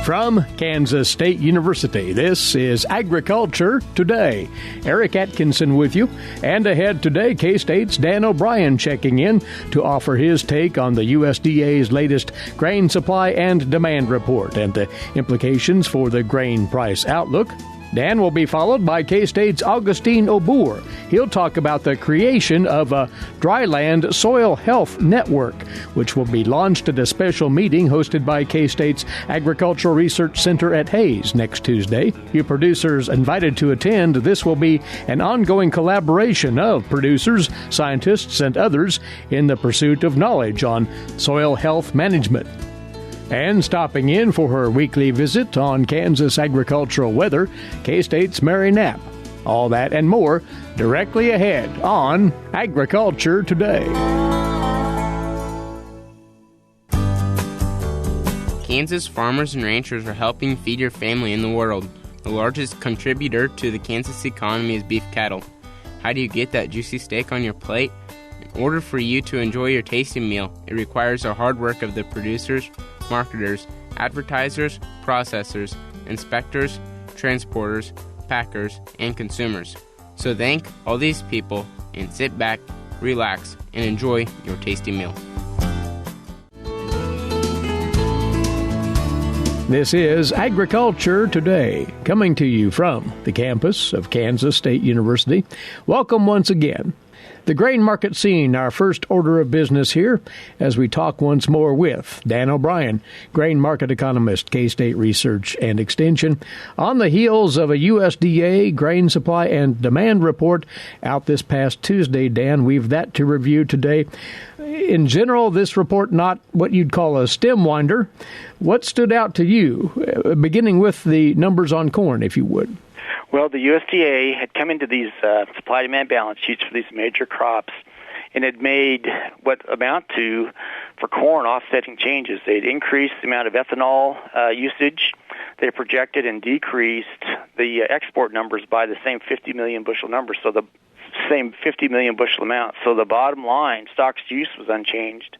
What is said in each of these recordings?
From Kansas State University, this is Agriculture Today. Eric Atkinson with you. And ahead today, K-State's Dan O'Brien checking in to offer his take on the USDA's latest grain supply and demand report and the implications for the grain price outlook. Dan will be followed by K-State's Augustine Obour. He'll talk about the creation of a Dryland Soil Health Network, which will be launched at a special meeting hosted by K-State's Agricultural Research Center at Hayes next Tuesday. You producers invited to attend. This will be an ongoing collaboration of producers, scientists, and others in the pursuit of knowledge on soil health management. And stopping in for her weekly visit on Kansas agricultural weather, K-State's Mary Knapp. All that and more directly ahead on Agriculture Today. Kansas farmers and ranchers are helping feed your family in the world. The largest contributor to the Kansas economy is beef cattle. How do you get that juicy steak on your plate? In order for you to enjoy your tasty meal, it requires the hard work of the producers, marketers, advertisers, processors, inspectors, transporters, packers, and consumers. So thank all these people and sit back, relax, and enjoy your tasty meal. This is Agriculture Today, coming to you from the campus of Kansas State University. Welcome once again. The grain market scene, our first order of business here, as we talk once more with Dan O'Brien, grain market economist, K-State Research and Extension, on the heels of a USDA grain supply and demand report out this past Tuesday. Dan, we've that to review today. In general, this report not what you'd call a stem winder. What stood out to you, beginning with the numbers on corn, if you would? Well, the USDA had come into these supply-demand balance sheets for these major crops and had made what amount to, for corn, offsetting changes. They'd increased the amount of ethanol usage. They projected and decreased the export numbers by the same 50 million bushel number, so the same 50 million bushel amount. So the bottom line, stocks to use, was unchanged,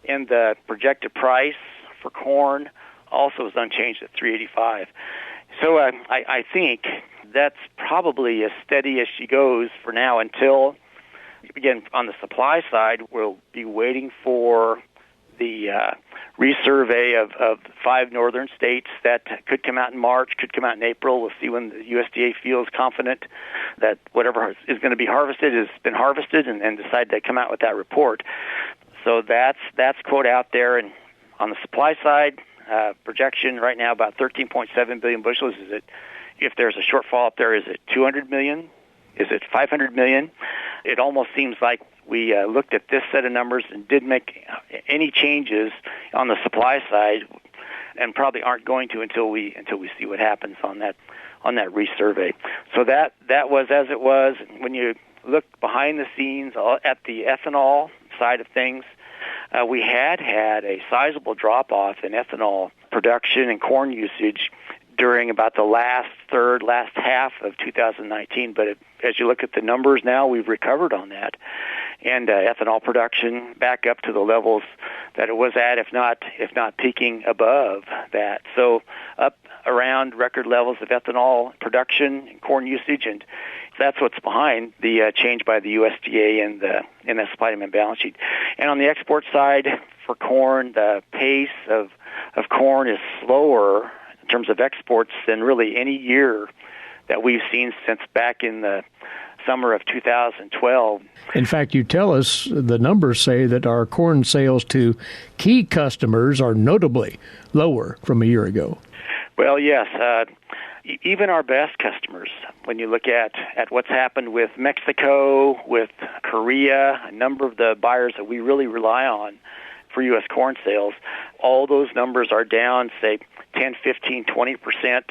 and the projected price for corn also was unchanged at $3.85. So I think that's probably as steady as she goes for now until, again, on the supply side, we'll be waiting for the resurvey of 5 northern states that could come out in March, could come out in April. We'll see when the USDA feels confident that whatever is going to be harvested has been harvested and decide to come out with that report. So that's quote out there. And on the supply side, projection right now about 13.7 billion bushels. Is it, if there's a shortfall up there, is it 200 million? Is it 500 million? It almost seems like we looked at this set of numbers and didn't make any changes on the supply side, and probably aren't going to until we see what happens on that resurvey. So that was as it was. When you look behind the scenes at the ethanol side of things, we had a sizable drop-off in ethanol production and corn usage during about the last half of 2019. But as you look at the numbers now, we've recovered on that. And ethanol production back up to the levels that it was at, if not peaking above that. So up around record levels of ethanol production and corn usage, and that's what's behind the change by the USDA in the supply-demand balance sheet. And on the export side for corn, the pace of corn is slower in terms of exports than really any year that we've seen since back in the summer of 2012. In fact, you tell us the numbers say that our corn sales to key customers are notably lower from a year ago. Well, yes. Even our best customers, when you look at what's happened with Mexico, with Korea, a number of the buyers that we really rely on for U.S. corn sales, all those numbers are down, say, 10, 15, 20%.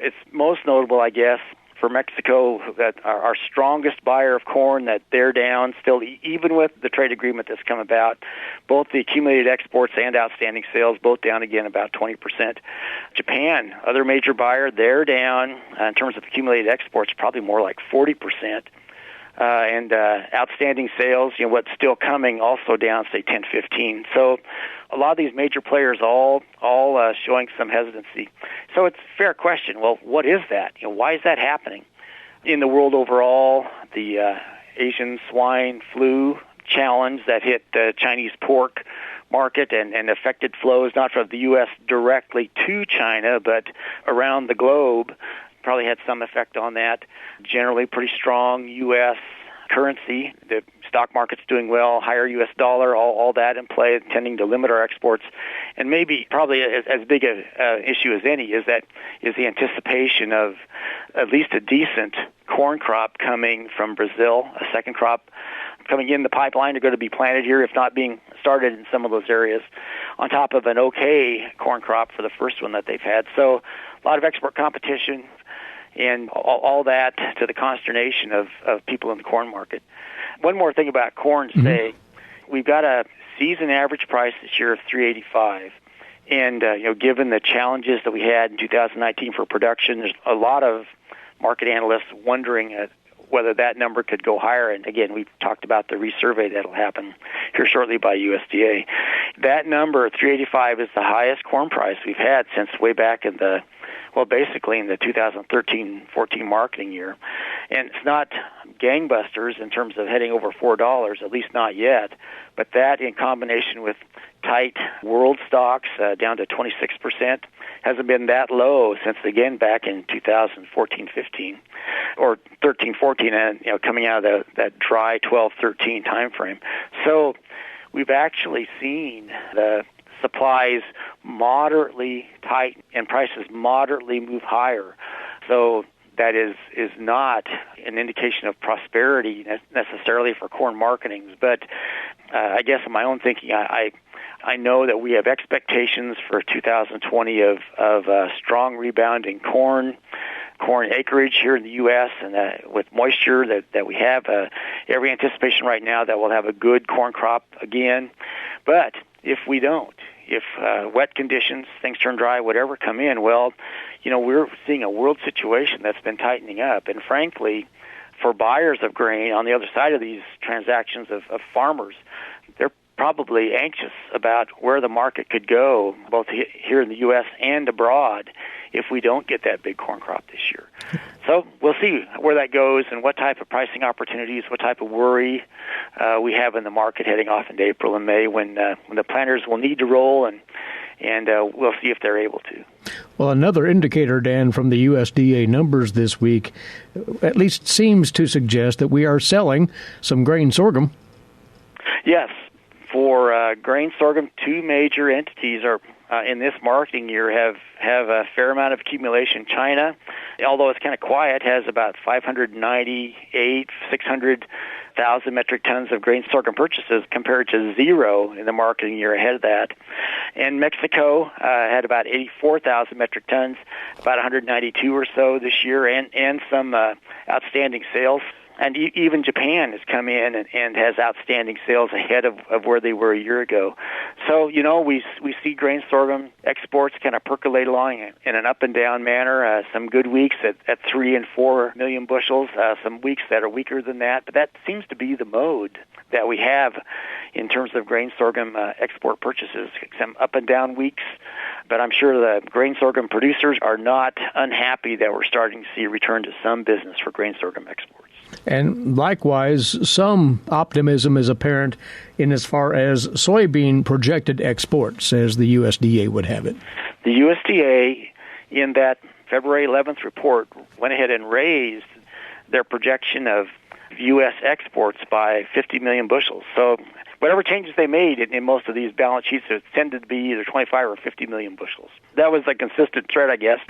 It's most notable, I guess, for Mexico, that our strongest buyer of corn, that they're down still, even with the trade agreement that's come about. Both the accumulated exports and outstanding sales, both down again about 20%. Japan, other major buyer, they're down in terms of accumulated exports, probably more like 40%. And outstanding sales, what's still coming, also down, say, 10, 15. So a lot of these major players all showing some hesitancy. So it's a fair question. Well, what is that? Why is that happening? In the world overall, the Asian swine flu challenge that hit the Chinese pork market and affected flows not from the U.S. directly to China, but around the globe, probably had some effect on that. Generally pretty strong U.S. currency. The stock market's doing well, higher U.S. dollar, all that in play, tending to limit our exports. And maybe probably as big an issue as any is the anticipation of at least a decent corn crop coming from Brazil, a second crop coming in the pipeline. They're going to be planted here, if not being started in some of those areas, on top of an okay corn crop for the first one that they've had. So a lot of export competition, and all that to the consternation of people in the corn market. One more thing about corn today. We've got a season average price this year of $3.85. And, given the challenges that we had in 2019 for production, there's a lot of market analysts wondering whether that number could go higher. And again, we've talked about the resurvey that'll happen here shortly by USDA. That number, $3.85, is the highest corn price we've had since way back in the 2013-14 marketing year. And it's not gangbusters in terms of heading over $4, at least not yet. But that, in combination with tight world stocks down to 26%, hasn't been that low since, again, back in 2014-15 or 13-14, and coming out of that dry 12-13 time frame. So we've actually seen the supplies moderately tight and prices moderately move higher. So that is not an indication of prosperity necessarily for corn marketings. But I guess in my own thinking, I know that we have expectations for 2020 of strong rebound in corn acreage here in the U.S. and with moisture that we have, every anticipation right now that we'll have a good corn crop again. But if we don't, if wet conditions, things turn dry, whatever come in, well, we're seeing a world situation that's been tightening up. And frankly, for buyers of grain on the other side of these transactions of farmers, they're probably anxious about where the market could go, both here in the U.S. and abroad, if we don't get that big corn crop this year. So we'll see where that goes and what type of pricing opportunities, what type of worry we have in the market heading off into April and May when the planters will need to roll, and we'll see if they're able to. Well, another indicator, Dan, from the USDA numbers this week at least seems to suggest that we are selling some grain sorghum. Yes. For grain sorghum, two major entities are in this marketing year have a fair amount of accumulation. China, although it's kind of quiet, has about 600,000 metric tons of grain sorghum purchases compared to zero in the marketing year ahead of that. And Mexico had about 84,000 metric tons, about 192 or so this year, and some outstanding sales. And even Japan has come in and has outstanding sales ahead of where they were a year ago. So, we see grain sorghum exports kind of percolate along in an up and down manner. Some good weeks at 3 and 4 million bushels, some weeks that are weaker than that. But that seems to be the mode that we have in terms of grain sorghum export purchases, some up and down weeks. But I'm sure the grain sorghum producers are not unhappy that we're starting to see a return to some business for grain sorghum exports. And likewise, some optimism is apparent in as far as soybean projected exports, as the USDA would have it. The USDA, in that February 11th report, went ahead and raised their projection of U.S. exports by 50 million bushels. So whatever changes they made in most of these balance sheets, it tended to be either 25 or 50 million bushels. That was a consistent thread, I guess.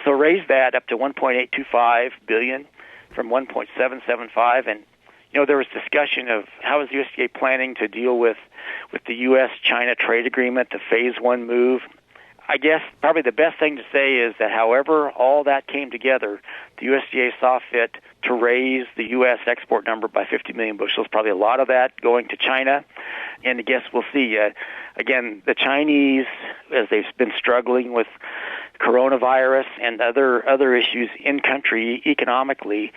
So raised that up to 1.825 billion. From 1.775, and there was discussion of how is the USDA planning to deal with the U.S.-China trade agreement, the Phase 1 move. I guess probably the best thing to say is that however all that came together, the USDA saw fit to raise the U.S. export number by 50 million bushels, probably a lot of that going to China. And I guess we'll see. Again, the Chinese, as they've been struggling with coronavirus and other issues in country economically,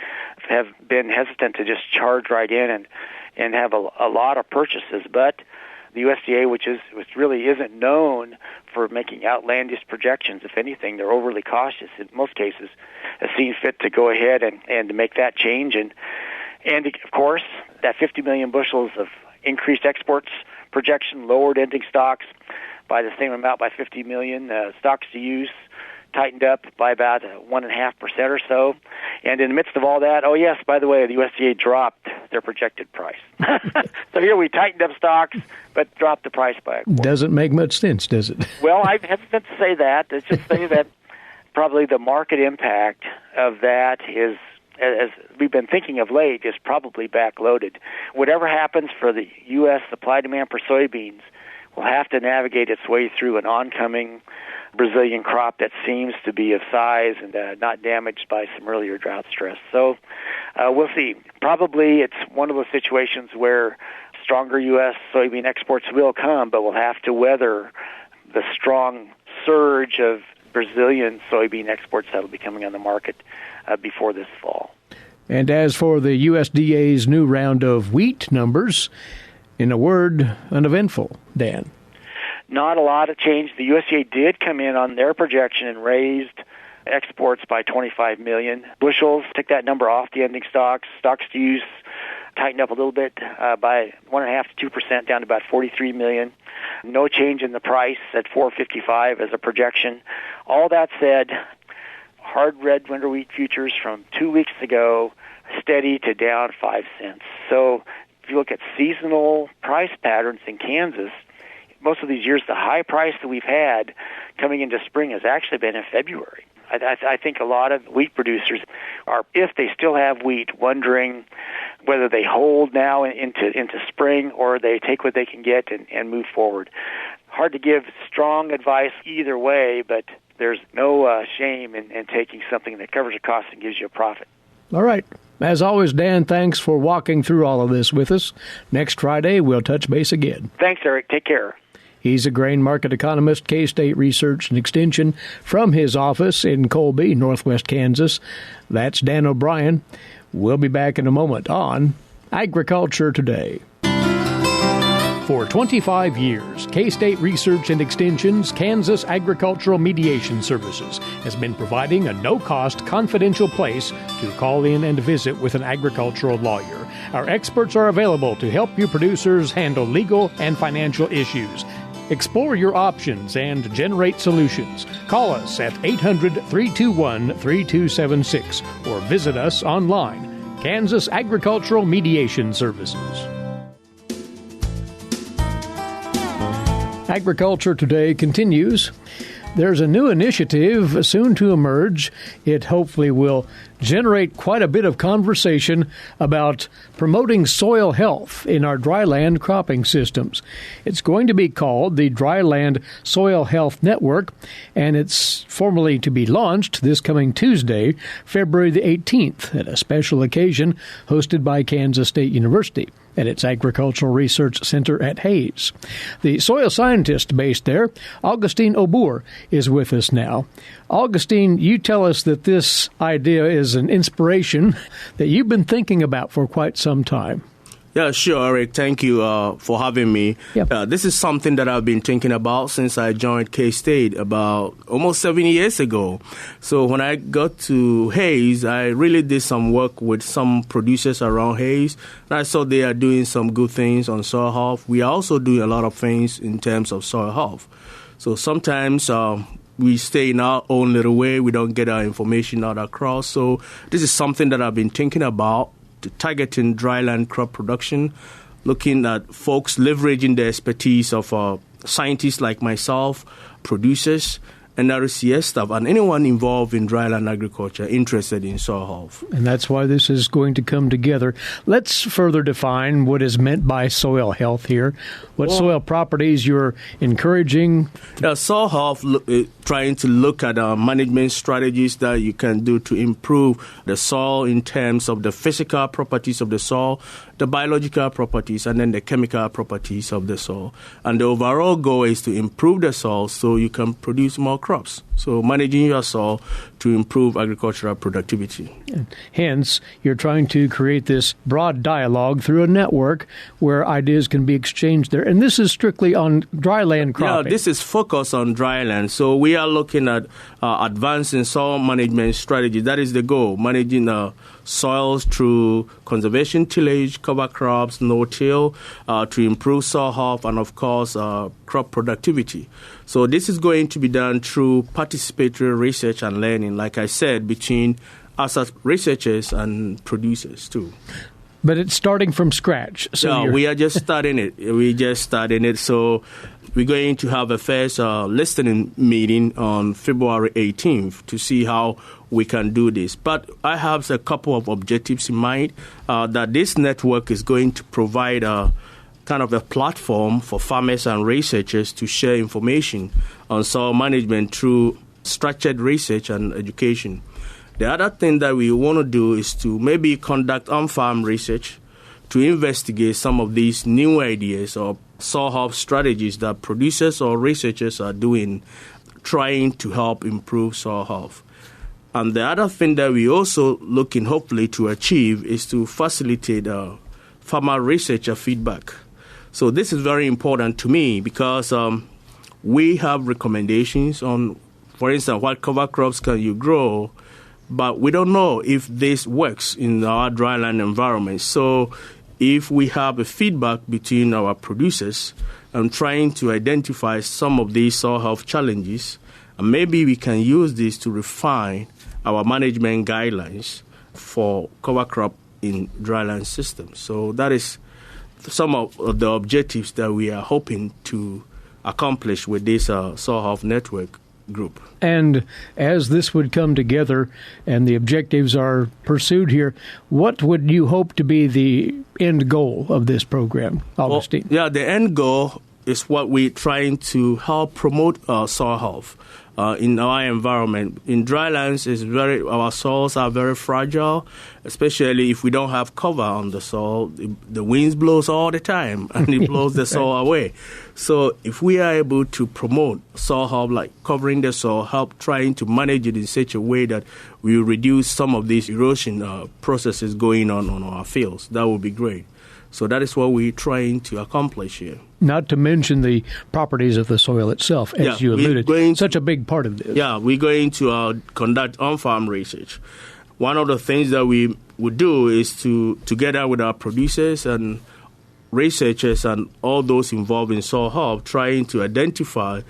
have been hesitant to just charge right in and have a lot of purchases. But the USDA, which really isn't known for making outlandish projections. If anything, they're overly cautious in most cases, has seen fit to go ahead and to make that change. And of course, that 50 million bushels of increased exports projection lowered ending stocks by the same amount, by 50 million. Stocks to use tightened up by about 1.5% or so. And in the midst of all that, oh yes, by the way, the USDA dropped their projected price. So here we tightened up stocks, but dropped the price by a quarter. Doesn't make much sense, does it? Well, I hesitate to say that. It's just say that probably the market impact of that is, as we've been thinking of late, is probably backloaded. Whatever happens for the U.S. supply-demand for soybeans will have to navigate its way through an oncoming Brazilian crop that seems to be of size and not damaged by some earlier drought stress. So we'll see. Probably it's one of those situations where stronger U.S. soybean exports will come, but we'll have to weather the strong surge of Brazilian soybean exports that will be coming on the market before this fall. And as for the USDA's new round of wheat numbers, in a word, uneventful, Dan. Not a lot of change. The USDA did come in on their projection and raised exports by 25 million bushels. Took that number off the ending stocks. Stocks to use tightened up a little bit by 1.5% to 2%, down to about 43 million. No change in the price at $4.55 as a projection. All that said, hard red winter wheat futures from 2 weeks ago steady to down 5 cents. So if you look at seasonal price patterns in Kansas, most of these years, the high price that we've had coming into spring has actually been in February. I think a lot of wheat producers are, if they still have wheat, wondering whether they hold now into spring or they take what they can get and move forward. Hard to give strong advice either way, but there's no shame in taking something that covers the cost and gives you a profit. All right. As always, Dan, thanks for walking through all of this with us. Next Friday, we'll touch base again. Thanks, Eric. Take care. He's a grain market economist, K-State Research and Extension, from his office in Colby, northwest Kansas. That's Dan O'Brien. We'll be back in a moment on Agriculture Today. For 25 years, K-State Research and Extension's Kansas Agricultural Mediation Services has been providing a no-cost, confidential place to call in and visit with an agricultural lawyer. Our experts are available to help you producers handle legal and financial issues. Explore your options and generate solutions. Call us at 800-321-3276 or visit us online. Kansas Agricultural Mediation Services. Agriculture Today continues. There's a new initiative soon to emerge. It hopefully will generate quite a bit of conversation about promoting soil health in our dryland cropping systems. It's going to be called the Dryland Soil Health Network, and it's formally to be launched this coming Tuesday, February the 18th, at a special occasion hosted by Kansas State University at its Agricultural Research Center at Hayes. The soil scientist based there, Augustine Obour, is with us now. Augustine, you tell us that this idea is an inspiration that you've been thinking about for quite some time. Yeah, sure, Eric. Thank you for having me. Yep. This is something that I've been thinking about since I joined K-State about almost 7 years ago. So when I got to Hayes, I really did some work with some producers around Hayes. And I saw they are doing some good things on soil health. We are also doing a lot of things in terms of soil health. So sometimes we stay in our own little way. We don't get our information out across. So this is something that I've been thinking about, targeting dryland crop production, looking at folks leveraging the expertise of scientists like myself, producers, and RCS staff, and anyone involved in dryland agriculture interested in soil health. And that's why this is going to come together. Let's further define what is meant by soil health here. What soil properties you're encouraging? Soil health, trying to look at management strategies that you can do to improve the soil in terms of the physical properties of the soil, the biological properties and then the chemical properties of the soil. And the overall goal is to improve the soil so you can produce more crops. So managing your soil to improve agricultural productivity. And hence, you're trying to create this broad dialogue through a network where ideas can be exchanged there. And this is strictly on dryland cropping. Yeah, this is focused on dryland. So we are looking at advancing soil management strategies. That is the goal, managing soils through conservation tillage, cover crops, no-till, to improve soil health and, of course, crop productivity. So this is going to be done through participatory research and learning, like I said, between us as researchers and producers, too. But it's starting from scratch. So we are just starting it. So we're going to have a first listening meeting on February 18th to see how we can do this. But I have a couple of objectives in mind that this network is going to provide kind of a platform for farmers and researchers to share information on soil management through structured research and education. The other thing that we want to do is to maybe conduct on-farm research to investigate some of these new ideas or soil health strategies that producers or researchers are doing, trying to help improve soil health. And the other thing that we also looking hopefully to achieve is to facilitate farmer researcher feedback. So this is very important to me because we have recommendations on, for instance, what cover crops can you grow, but we don't know if this works in our dryland environment. So if we have a feedback between our producers and trying to identify some of these soil health challenges, and maybe we can use this to refine our management guidelines for cover crop in dryland systems. So that is some of the objectives that we are hoping to accomplish with this Soil Health Network group. And as this would come together and the objectives are pursued here, what would you hope to be the end goal of this program, Augustine? Well, the end goal is what we're trying to help promote soil health in our environment. In drylands, our soils are very fragile, especially if we don't have cover on the soil. The winds blows all the time, and it blows the soil away. So if we are able to promote soil health, like covering the soil, help trying to manage it in such a way that we reduce some of these erosion processes going on our fields, that would be great. So that is what we're trying to accomplish here. Not to mention the properties of the soil itself, as you alluded. Such a big part of this. Yeah, we're going to conduct on-farm research. One of the things that we would do is to, together with our producers and researchers and all those involved in soil health, trying to identify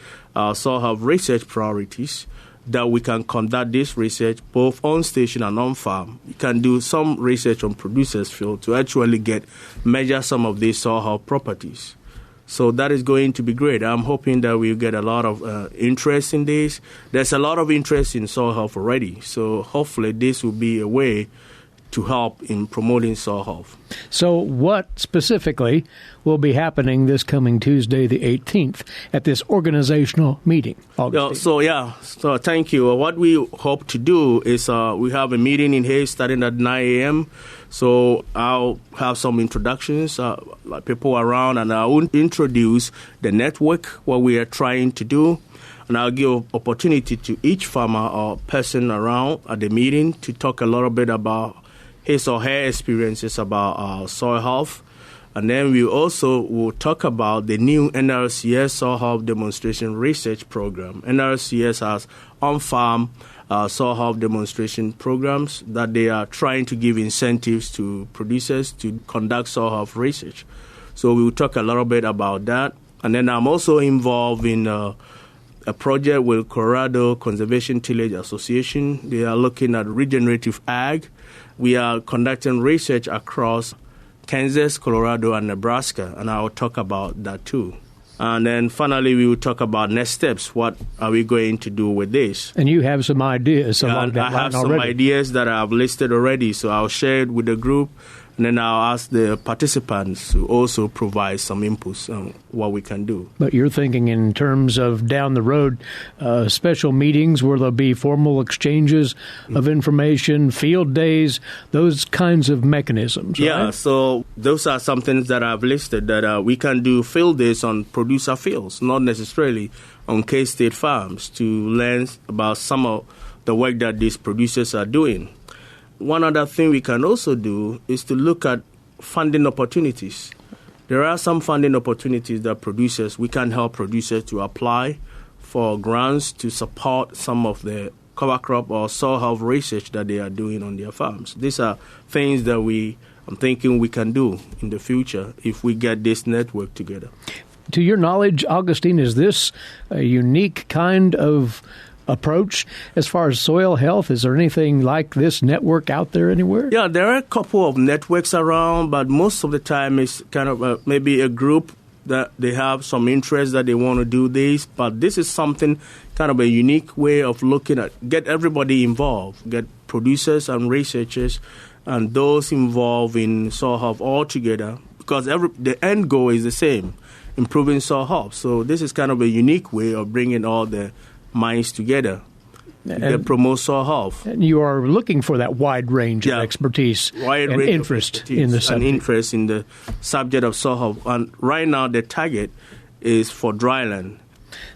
soil health research priorities that we can conduct this research both on station and on farm. We can do some research on producers' field to actually measure some of these soil health properties. So that is going to be great. I'm hoping that we'll get a lot of interest in this. There's a lot of interest in soil health already. So hopefully this will be a way to help in promoting soil health. So what specifically will be happening this coming Tuesday, the 18th, at this organizational meeting? So thank you. What we hope to do is we have a meeting in Hayes starting at 9 a.m. So I'll have some introductions, like people around, and I'll introduce the network, what we are trying to do. And I'll give opportunity to each farmer or person around at the meeting to talk a little bit about his or her experiences about soil health. And then we also will talk about the new NRCS Soil Health Demonstration Research Program. NRCS has on-farm soil health demonstration programs that they are trying to give incentives to producers to conduct soil health research. So we will talk a little bit about that. And then I'm also involved in a project with Colorado Conservation Tillage Association. They are looking at regenerative ag. We are conducting research across Kansas, Colorado, and Nebraska, and I will talk about that too. And then finally, we will talk about next steps. What are we going to do with this? And you have some ideas along that line already. I have some ideas that I have listed already, so I'll share it with the group, And then I'll ask the participants to also provide some inputs on what we can do. But you're thinking in terms of down the road, special meetings where there'll be formal exchanges of information, field days, those kinds of mechanisms, right? Yeah, so those are some things that I've listed that we can do field days on producer fields, not necessarily on K-State farms, to learn about some of the work that these producers are doing. One other thing we can also do is to look at funding opportunities. There are some funding opportunities that we can help producers to apply for grants to support some of the cover crop or soil health research that they are doing on their farms. These are things that I'm thinking we can do in the future if we get this network together. To your knowledge, Augustine, is this a unique kind of approach as far as soil health? Is there anything like this network out there anywhere? Yeah, there are a couple of networks around, but most of the time it's kind of maybe a group that they have some interest that they want to do this. But this is something kind of a unique way of looking at, get everybody involved, get producers and researchers and those involved in soil health all together, because the end goal is the same, improving soil health. So this is kind of a unique way of bringing all the minds together that promote soil health. And you are looking for that wide range of expertise and interest in the subject. And interest in the subject of soil health. And right now the target is for Dryland.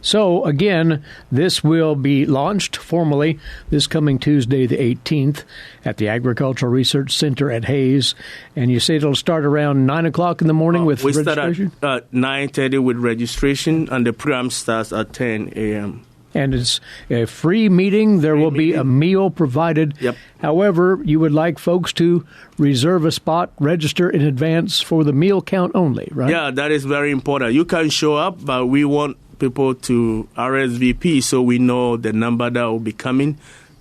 So, again, this will be launched formally this coming Tuesday, the 18th, at the Agricultural Research Center at Hayes. And you say it'll start around 9 o'clock in the morning with registration? We start at 9:30 with registration, and the program starts at 10 a.m. And it's a free meeting. There will be a meal provided. Yep. However, you would like folks to reserve a spot, register in advance for the meal count only, right? Yeah, that is very important. You can show up, but we want people to RSVP so we know the number that will be coming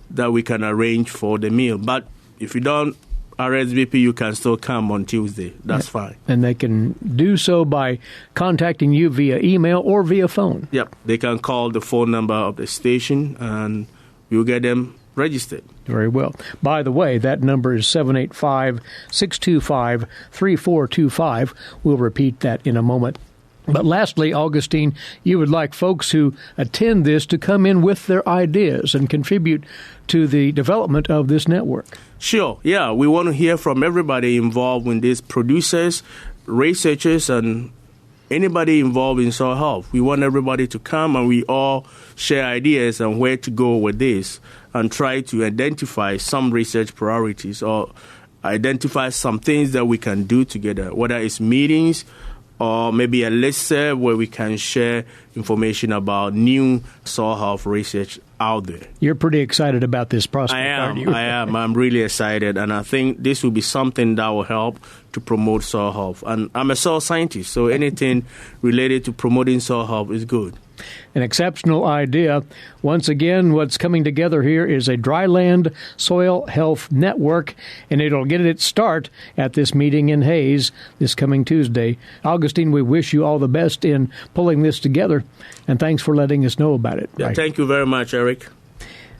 that we can arrange for the meal. But if you don't RSVP, you can still come on Tuesday. That's fine. And they can do so by contacting you via email or via phone. Yep. They can call the phone number of the station and we'll get them registered. Very well. By the way, that number is 785-625-3425. We'll repeat that in a moment. But lastly, Augustine, you would like folks who attend this to come in with their ideas and contribute to the development of this network. Sure. Yeah, we want to hear from everybody involved in this, producers, researchers, and anybody involved in soil health. We want everybody to come and we all share ideas on where to go with this and try to identify some research priorities or identify some things that we can do together, whether it's meetings or maybe a listserv where we can share information about new soil health research out there. You're pretty excited about this prospect, aren't you? I am. I'm really excited, and I think this will be something that will help to promote soil health. And I'm a soil scientist, so anything related to promoting soil health is good. An exceptional idea. Once again, what's coming together here is a Dryland Soil Health Network, and it'll get its start at this meeting in Hayes this coming Tuesday. Augustine, we wish you all the best in pulling this together, and thanks for letting us know about it. Yeah, thank you very much, Eric.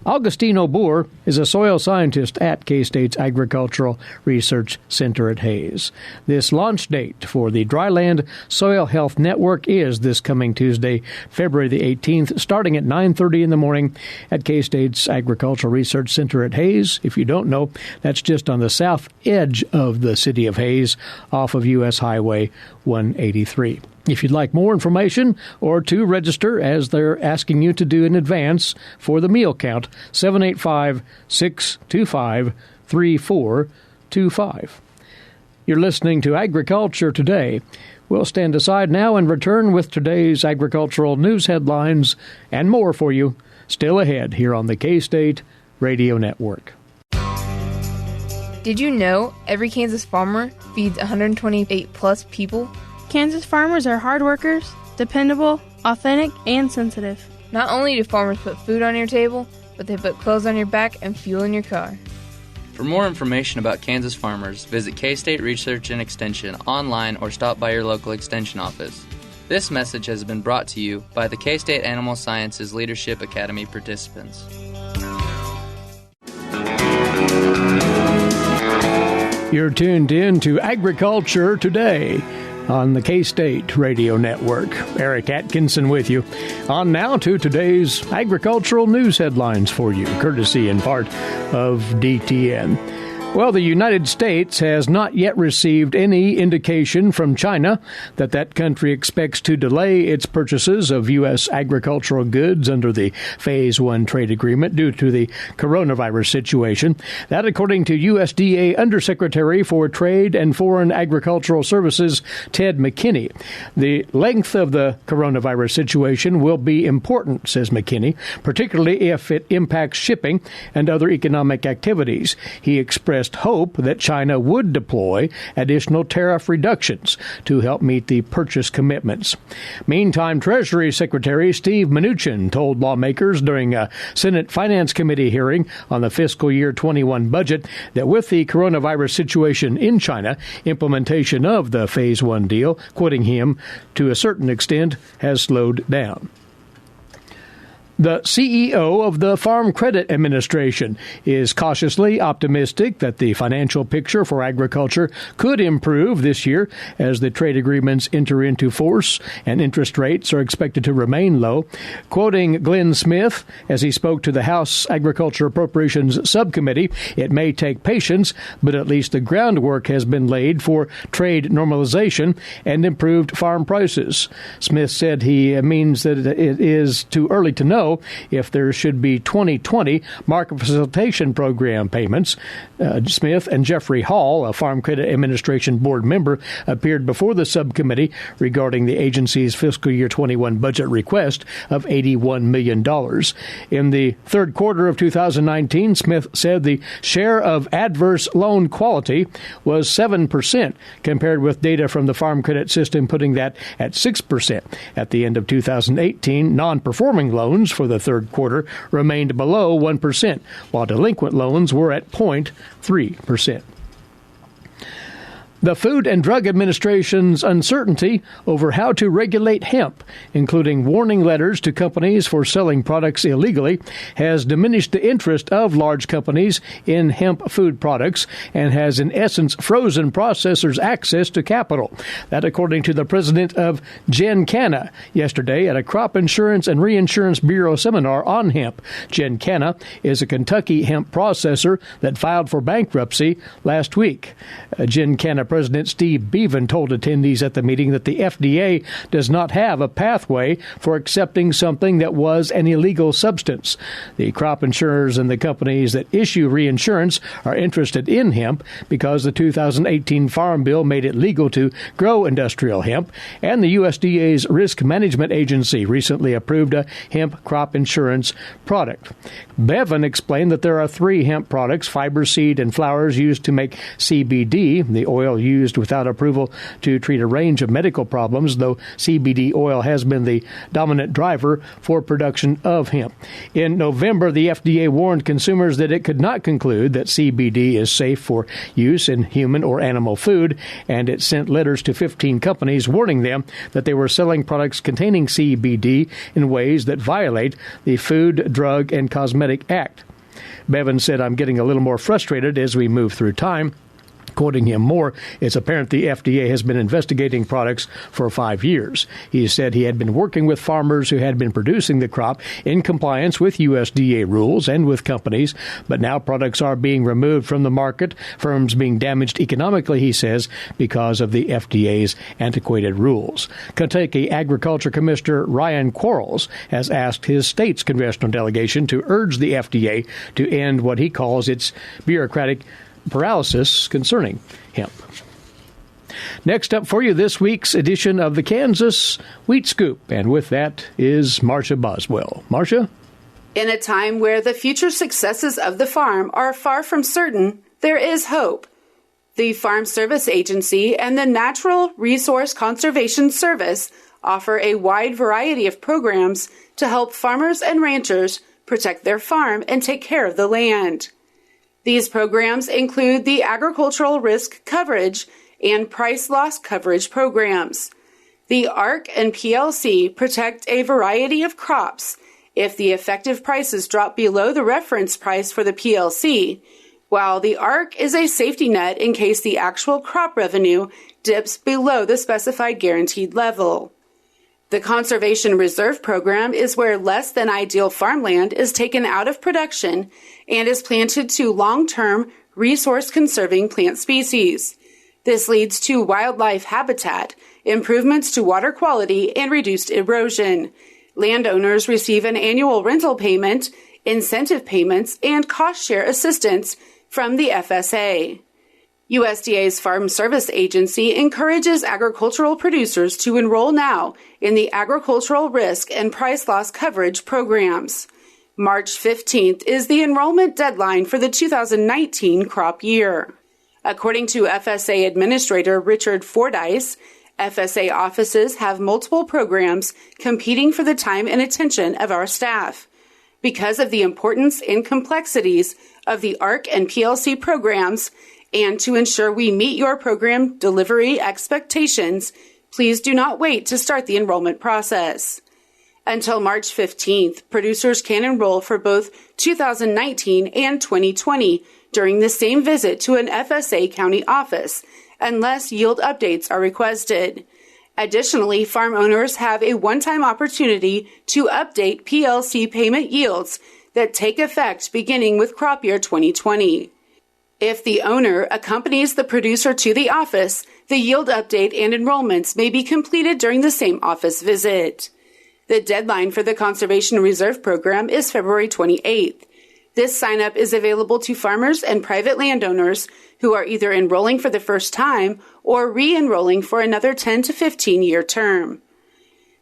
Augustine Obour is a soil scientist at K-State's Agricultural Research Center at Hayes. This launch date for the Dryland Soil Health Network is this coming Tuesday, February the 18th, starting at 9:30 in the morning at K-State's Agricultural Research Center at Hayes. If you don't know, that's just on the south edge of the city of Hayes off of U.S. Highway 183. If you'd like more information or to register, as they're asking you to do in advance for the meal count, 785-625-3425. You're listening to Agriculture Today. We'll stand aside now and return with today's agricultural news headlines and more for you still ahead here on the K-State Radio Network. Did you know every Kansas farmer feeds 128-plus people? Kansas farmers are hard workers, dependable, authentic, and sensitive. Not only do farmers put food on your table, but they put clothes on your back and fuel in your car. For more information about Kansas farmers, visit K-State Research and Extension online or stop by your local Extension office. This message has been brought to you by the K-State Animal Sciences Leadership Academy participants. You're tuned in to Agriculture Today on the K-State Radio Network. Eric Atkinson with you. On now to today's agricultural news headlines for you, courtesy in part of DTN. Well, the United States has not yet received any indication from China that that country expects to delay its purchases of U.S. agricultural goods under the Phase 1 trade agreement due to the coronavirus situation. That, according to USDA Undersecretary for Trade and Foreign Agricultural Services, Ted McKinney. The length of the coronavirus situation will be important, says McKinney, particularly if it impacts shipping and other economic activities. He expressed hope that China would deploy additional tariff reductions to help meet the purchase commitments. Meantime, Treasury Secretary Steve Mnuchin told lawmakers during a Senate Finance Committee hearing on the fiscal year 21 budget that with the coronavirus situation in China, implementation of the Phase 1 deal, quoting him, to a certain extent, has slowed down. The CEO of the Farm Credit Administration is cautiously optimistic that the financial picture for agriculture could improve this year as the trade agreements enter into force and interest rates are expected to remain low. Quoting Glenn Smith as he spoke to the House Agriculture Appropriations Subcommittee, it may take patience, but at least the groundwork has been laid for trade normalization and improved farm prices. Smith said he means that it is too early to know if there should be 2020 market facilitation program payments. Smith and Jeffrey Hall, a Farm Credit Administration board member, appeared before the subcommittee regarding the agency's fiscal year 21 budget request of $81 million. In the third quarter of 2019, Smith said the share of adverse loan quality was 7%, compared with data from the Farm Credit System putting that at 6%. At the end of 2018, non-performing loans for the third quarter remained below 1%, while delinquent loans were at 0.3%. The Food and Drug Administration's uncertainty over how to regulate hemp, including warning letters to companies for selling products illegally, has diminished the interest of large companies in hemp food products and has, in essence, frozen processors' access to capital. That, according to the president of Gencana yesterday at a Crop Insurance and Reinsurance Bureau seminar on hemp. Gencana is a Kentucky hemp processor that filed for bankruptcy last week. Gencana President Steve Bevan told attendees at the meeting that the FDA does not have a pathway for accepting something that was an illegal substance. The crop insurers and the companies that issue reinsurance are interested in hemp because the 2018 Farm Bill made it legal to grow industrial hemp, and the USDA's Risk Management Agency recently approved a hemp crop insurance product. Bevan explained that there are 3 hemp products, fiber seed and flowers, used to make CBD, the oil used without approval to treat a range of medical problems, though CBD oil has been the dominant driver for production of hemp. In November, the FDA warned consumers that it could not conclude that CBD is safe for use in human or animal food, and it sent letters to 15 companies warning them that they were selling products containing CBD in ways that violate the Food, Drug, and Cosmetic Act. Bevan said, "I'm getting a little more frustrated as we move through time." Quoting him more, it's apparent the FDA has been investigating products for 5 years. He said he had been working with farmers who had been producing the crop in compliance with USDA rules and with companies, but now products are being removed from the market, firms being damaged economically, he says, because of the FDA's antiquated rules. Kentucky Agriculture Commissioner Ryan Quarles has asked his state's congressional delegation to urge the FDA to end what he calls its bureaucratic paralysis concerning hemp. Next up for you, this week's edition of the Kansas Wheat Scoop, and with that is Marcia Boswell. Marcia? In a time where the future successes of the farm are far from certain, there is hope. The Farm Service Agency and the Natural Resource Conservation Service offer a wide variety of programs to help farmers and ranchers protect their farm and take care of the land. These programs include the Agricultural Risk Coverage and Price Loss Coverage programs. The ARC and PLC protect a variety of crops if the effective prices drop below the reference price for the PLC, while the ARC is a safety net in case the actual crop revenue dips below the specified guaranteed level. The Conservation Reserve Program is where less than ideal farmland is taken out of production and is planted to long-term resource-conserving plant species. This leads to wildlife habitat, improvements to water quality, and reduced erosion. Landowners receive an annual rental payment, incentive payments, and cost-share assistance from the FSA. USDA's Farm Service Agency encourages agricultural producers to enroll now in the Agricultural Risk and Price Loss Coverage programs. March 15th is the enrollment deadline for the 2019 crop year. According to FSA Administrator Richard Fordyce, FSA offices have multiple programs competing for the time and attention of our staff. Because of the importance and complexities of the ARC and PLC programs, and to ensure we meet your program delivery expectations, please do not wait to start the enrollment process. Until March 15th, producers can enroll for both 2019 and 2020 during the same visit to an FSA county office, unless yield updates are requested. Additionally, farm owners have a one-time opportunity to update PLC payment yields that take effect beginning with crop year 2020. If the owner accompanies the producer to the office, the yield update and enrollments may be completed during the same office visit. The deadline for the Conservation Reserve Program is February 28th. This sign-up is available to farmers and private landowners who are either enrolling for the first time or re-enrolling for another 10 to 15-year term.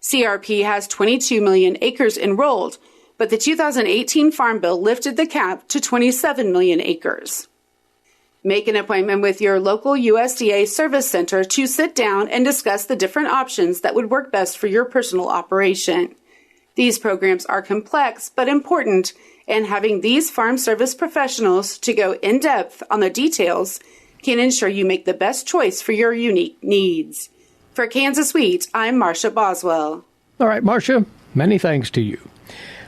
CRP has 22 million acres enrolled, but the 2018 Farm Bill lifted the cap to 27 million acres. Make an appointment with your local USDA service center to sit down and discuss the different options that would work best for your personal operation. These programs are complex but important, and having these farm service professionals to go in-depth on the details can ensure you make the best choice for your unique needs. For Kansas Wheat, I'm Marcia Boswell. All right, Marcia, many thanks to you.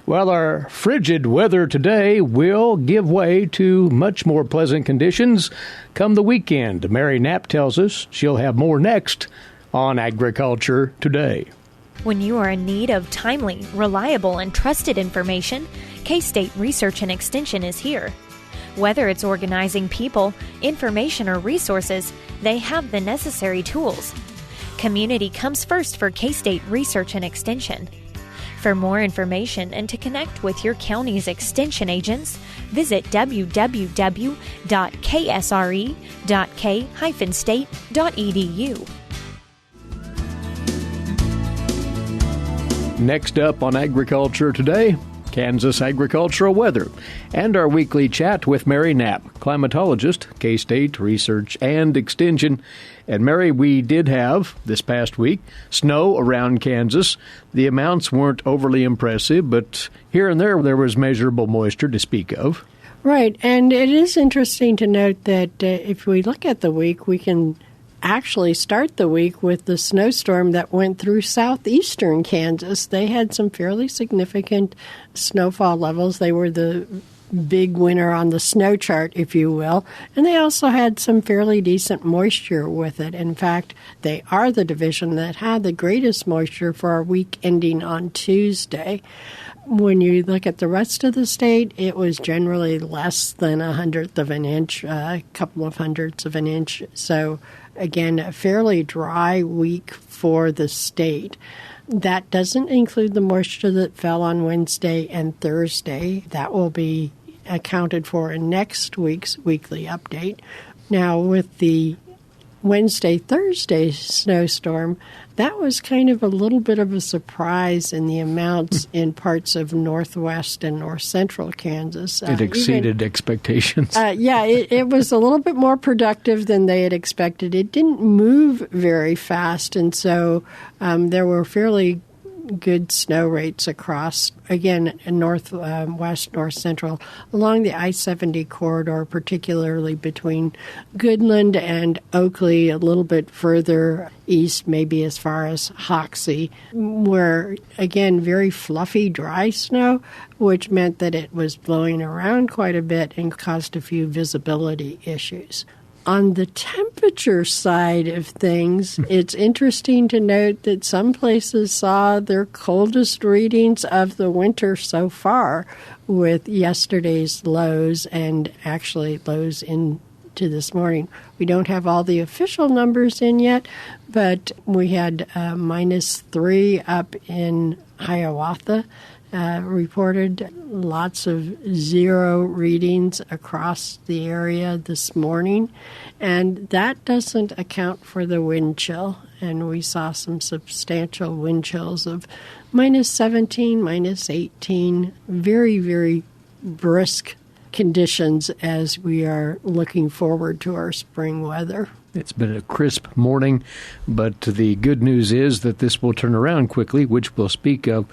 Well, our frigid weather today will give way to much more pleasant conditions come the weekend. Mary Knapp tells us she'll have more next on Agriculture Today. When you are in need of timely, reliable, and trusted information, K-State Research and Extension is here. Whether it's organizing people, information, or resources, they have the necessary tools. Community comes first for K-State Research and Extension. For more information and to connect with your county's extension agents, visit www.ksre.k-state.edu. Next up on Agriculture Today, Kansas agricultural weather, and our weekly chat with Mary Knapp, climatologist, K-State Research and Extension. And Mary, we did have, this past week, snow around Kansas. The amounts weren't overly impressive, but here and there was measurable moisture to speak of. Right, and it is interesting to note that if we look at the week, we can actually start the week with the snowstorm that went through southeastern Kansas. They had some fairly significant snowfall levels. They were the big winner on the snow chart, if you will, and they also had some fairly decent moisture with it. In fact, they are the division that had the greatest moisture for our week ending on Tuesday. When you look at the rest of the state, it was generally less than a hundredth of an inch, a couple of hundredths of an inch. So again, a fairly dry week for the state. That doesn't include the moisture that fell on Wednesday and Thursday. That will be accounted for in next week's weekly update. Now, with the Wednesday-Thursday snowstorm, that was kind of a little bit of a surprise in the amounts in parts of northwest and north central Kansas. It exceeded expectations. It was a little bit more productive than they had expected. It didn't move very fast, and so there were fairly good snow rates across, again, northwest, north central, along the I-70 corridor, particularly between Goodland and Oakley, a little bit further east, maybe as far as Hoxie, where, again, very fluffy, dry snow, which meant that it was blowing around quite a bit and caused a few visibility issues. On the temperature side of things, it's interesting to note that some places saw their coldest readings of the winter so far, with yesterday's lows and actually lows into this morning. We don't have all the official numbers in yet, but we had -3 up in Hiawatha. Reported lots of 0 readings across the area this morning, and that doesn't account for the wind chill. And we saw some substantial wind chills of -17, -18, very, very brisk conditions as we are looking forward to our spring weather. It's been a crisp morning, but the good news is that this will turn around quickly, which we'll speak of.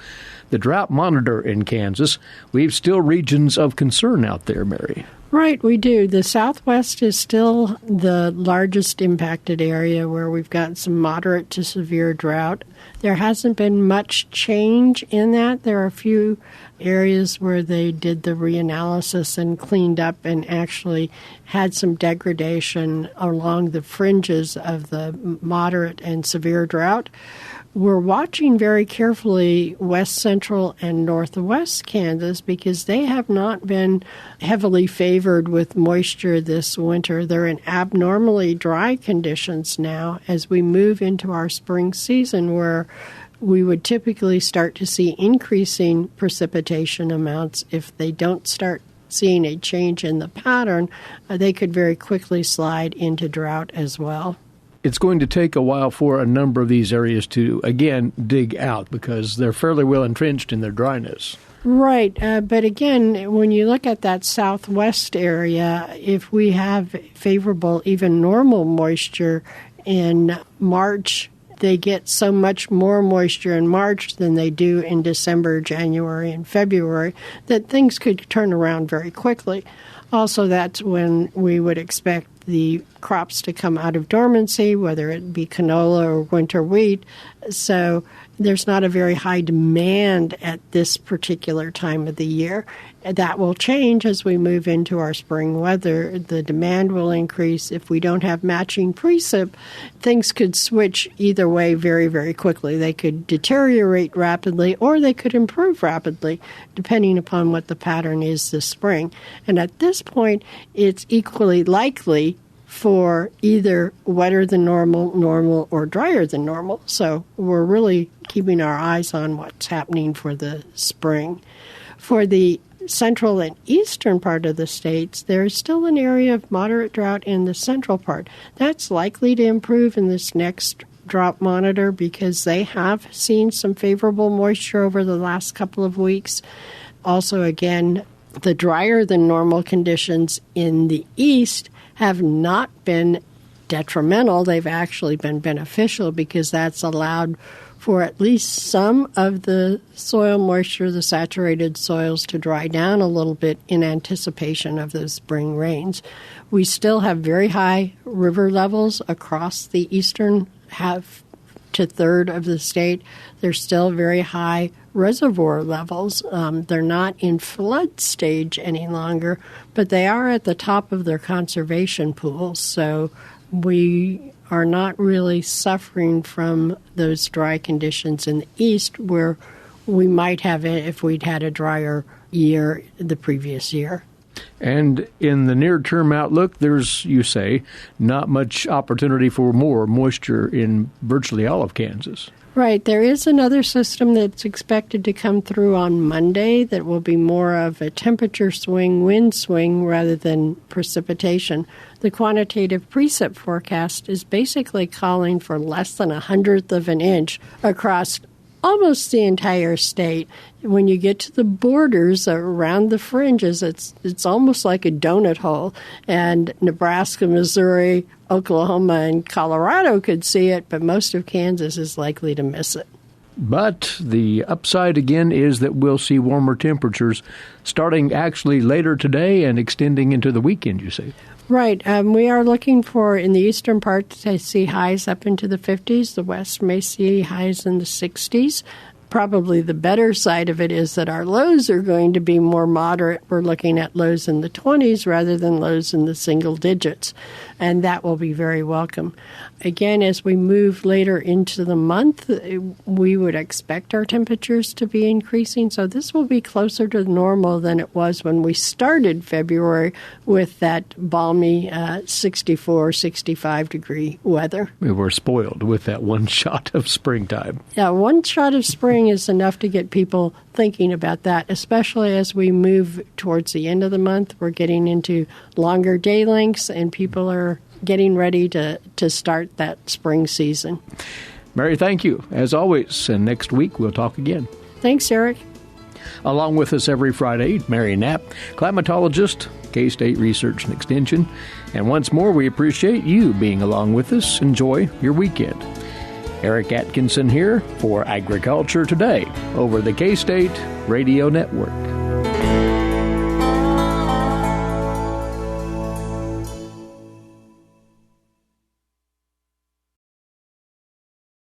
The drought monitor in Kansas, we have still regions of concern out there, Mary. Right, we do. The Southwest is still the largest impacted area where we've got some moderate to severe drought. There hasn't been much change in that. There are a few areas where they did the reanalysis and cleaned up and actually had some degradation along the fringes of the moderate and severe drought. We're watching very carefully west central and northwest Kansas because they have not been heavily favored with moisture this winter. They're in abnormally dry conditions now as we move into our spring season, where we would typically start to see increasing precipitation amounts. If they don't start seeing a change in the pattern, they could very quickly slide into drought as well. It's going to take a while for a number of these areas to, again, dig out because they're fairly well entrenched in their dryness. Right. But again, when you look at that southwest area, if we have favorable, even normal moisture in March, they get so much more moisture in March than they do in December, January, and February that things could turn around very quickly. Also, that's when we would expect the crops to come out of dormancy, whether it be canola or winter wheat. So there's not a very high demand at this particular time of the year. That will change as we move into our spring weather. The demand will increase. If we don't have matching precip, things could switch either way very, very quickly. They could deteriorate rapidly or they could improve rapidly, depending upon what the pattern is this spring. And at this point, it's equally likely for either wetter than normal, normal, or drier than normal. So we're really keeping our eyes on what's happening for the spring. For the central and eastern part of the states, there is still an area of moderate drought in the central part. That's likely to improve in this next drought monitor because they have seen some favorable moisture over the last couple of weeks. Also, again, the drier than normal conditions in the east have not been detrimental. They've actually been beneficial because that's allowed for at least some of the soil moisture, the saturated soils, to dry down a little bit in anticipation of those spring rains. We still have very high river levels across the eastern half to third of the state. There's still very high reservoir levels. They're not in flood stage any longer, but they are at the top of their conservation pools. So we are not really suffering from those dry conditions in the east where we might have it if we'd had a drier year the previous year. And in the near-term outlook, there's, you say, not much opportunity for more moisture in virtually all of Kansas. Right. There is another system that's expected to come through on Monday that will be more of a temperature swing, wind swing, rather than precipitation. The quantitative precip forecast is basically calling for less than 1/100th of an inch across almost the entire state. When you get to the borders around the fringes, it's almost like a donut hole. And Nebraska, Missouri, Oklahoma, and Colorado could see it, but most of Kansas is likely to miss it. But the upside again is that we'll see warmer temperatures starting actually later today and extending into the weekend, you say? Right. We are looking for, in the eastern part, to see highs up into the 50s. The west may see highs in the 60s. Probably the better side of it is that our lows are going to be more moderate. We're looking at lows in the 20s rather than lows in the single digits, and that will be very welcome. Again, as we move later into the month, we would expect our temperatures to be increasing, so this will be closer to normal than it was when we started February with that balmy 64, 65-degree weather. We were spoiled with that one shot of springtime. Yeah, one shot of spring is enough to get people thinking about that, especially as we move towards the end of the month. We're getting into longer day lengths, and people are getting ready to start that spring season. Mary, thank you, as always, and next week we'll talk again. Thanks, Eric. Along with us every Friday, Mary Knapp, climatologist, K-State Research and Extension. And once more, we appreciate you being along with us. Enjoy your weekend. Eric Atkinson here for Agriculture Today over the K-State Radio Network.